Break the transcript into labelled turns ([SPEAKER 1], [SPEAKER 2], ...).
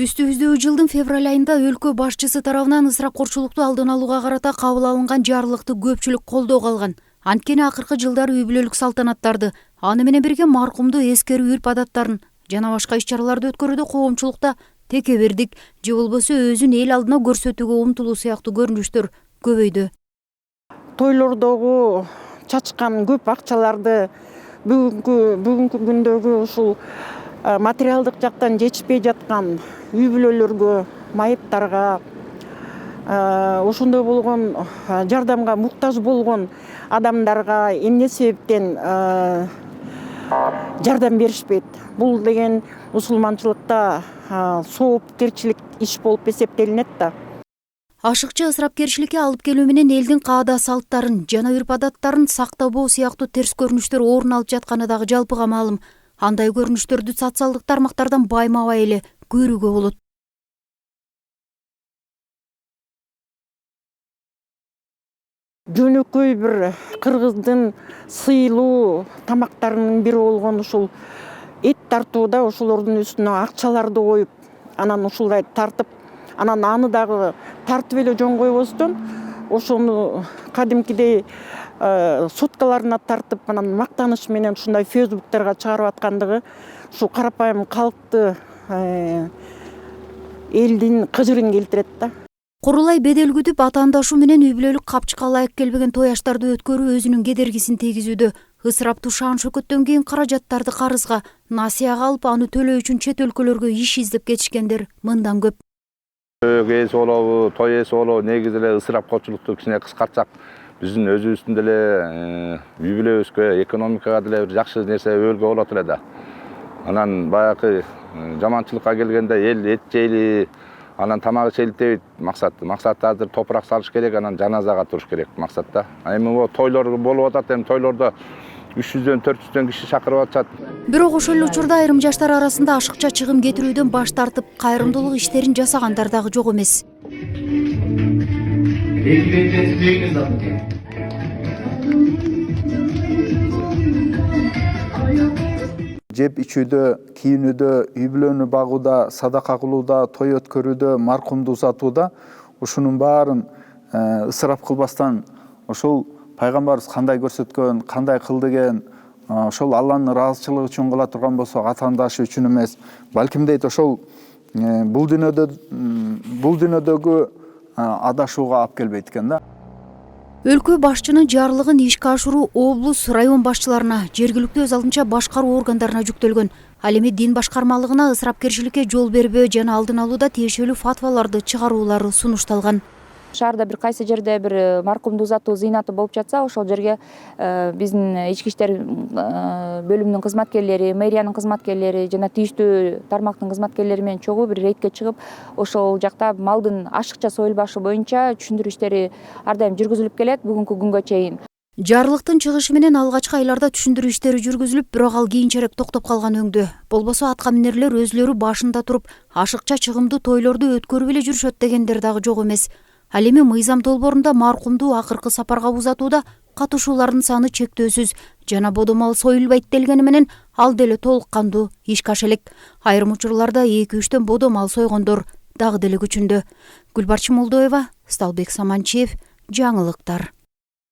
[SPEAKER 1] Үстүбүздө жылдын февраль айында өлкө башчысы тарабынан ысырапкорчулукту алдын алууга карата кабыл алынган жарлыкты көпчүлүк колдоого алган. Анткени акыркы жылдары үй бүлөлүк салтанаттарды, аны менен бирге маркумду эскерүү үрп адаттарын жана башка иш-чараларды өткөрүүдө коомчулукта текебердик же болбосо өзүн эл алдына көрсөтүүгө умтулуу сыяктуу көрүнүштөр көбөйдү.
[SPEAKER 2] Тойлордогу чачкан көп акчаларды бүгүнкү күндөгү ушул материалдык жактан жетишпей жаткан үй бүлөлөргө, майыптарга, ошондой болгон жардамга муктаж болгон адамдарга эмне себептен жардам беришпейт? Бул деген мусулманчылыкта соопкерчилик иш болуп эсептелинет да.
[SPEAKER 1] Ашыкча ысырапкерчиликке алып келүү менен элдин каада салттарын жана үрп адаттарын сактабоо сыяктуу терс көрүнүштөр орун алып жатканы дагы жалпыга маалым. Андай көрүнүштөрдү социалдык тармактардан баймабай эле көрүүгө болот.
[SPEAKER 2] Жөнөкөй бир кыргыздын сыйлуу тамактарынын бири болгон ушул эт тартууда ошолордун үстүнө акчаларды коюп, анан ушулдай тартып, анан аны дагы тартып эле жөн койбостон, ошону кадимкидей соткаларына тартып, анан мактаныш менен ушундай фейсбуктарга чыгарып аткандыгы ушу карапайым калкты элдин кыжырын келтирет да.
[SPEAKER 1] Курулай бедел күтүп атаандашуу менен үй бүлөлүк капчыкка ылайык келбеген той аштарды өткөрүү өзүнүн кедергисин тийгизүүдө. Ысыраптуу шаан шөкөттөн кийин каражаттарды карызга, насыяга алып, аны төлөө үчүн чет өлкөлөргө иш издеп кетишкендер мындан көп.
[SPEAKER 3] Эс болобу, той эси болобу, негизи эле ысырапкорчулукту кичине кыскартсак, биздин өзүбүздүн деле үй бүлөбүзгө, экономикага деле бир жакшы нерсе өбөлгө болот эле да. Анан баягы жаманчылыкка келгенде эл эт жейли, анан тамак ичели дебейт максаты. Максаты азыр топурак салыш керек, анан жаназага туруш керек максатта. Эми могу тойлор болуп атат, эми тойлордо 300дөн 400дөн киши чакырып атышат.
[SPEAKER 1] Бирок ошол эле учурда айрым жаштар арасында ашыкча чыгым кетирүүдөн баш тартып, кайрымдуулук иштерин жасагандар дагы жок эмес.
[SPEAKER 4] Жеп ичүүдө, кийинүүдө, үй бүлөнү багууда, садака кылууда, той өткөрүүдө, маркумду узатууда ушунун баарын ысырап кылбастан ошол пайгамбарыбыз кандай көрсөткөн, кандай кыл деген, ошол Алланын ыраазычылыгы үчүн кыла турган болсо, атаандашы үчүн эмес, балким дейт ошол бул дүйнөдөгү адашууга алып келбейт экен да.
[SPEAKER 1] Өлкө башчынын жарлыгын ишке ашыруу облус, район башчыларына, жергиликтүү өз алдынча башкаруу органдарына жүктөлгөн. Ал эми дин башкармалыгына ысырапкерчиликке жол бербөө жана алдын алууда тиешелүү фатваларды чыгаруулары сунушталган.
[SPEAKER 5] Шаарда бир кайсы жерде бир маркумду узатуу зыйнаты болуп жатса, ошол жерге биздин ички иштер бөлүмүнүн кызматкерлери, мэриянын кызматкерлери жана тийиштүү тармактын кызматкерлери менен чогуу бир рейдке чыгып, ошол жакта малдын ашыкча союлбашы боюнча түшүндүрүү иштери ар дайым жүргүзүлүп келет бүгүнкү күнгө чейин.
[SPEAKER 1] Жарлыктын чыгышы менен алгачкы айларда түшүндүрүү иштери жүргүзүлүп, бирок ал кийинчерээк токтоп калган өңдө. Болбосо атка минерлер өзүлөрү башында туруп, ашыкча чыгымдуу тойлорду өткөрүп эле жүрүшөт дегендер дагы жок эмес. Ал эми мыйзам долбоорунда маркумду акыркы сапарга узатууда катышуулардын саны чектөөсүз жана бодомал союлбайт делгени менен ал деле толук кандуу ишке аша элек. Айрым учурларда 2-3төн бодомал сойгондор дагы деле күчүндө. Гүлбарчын Молдоева, Сталбек Саманчиев, жаңылыктар.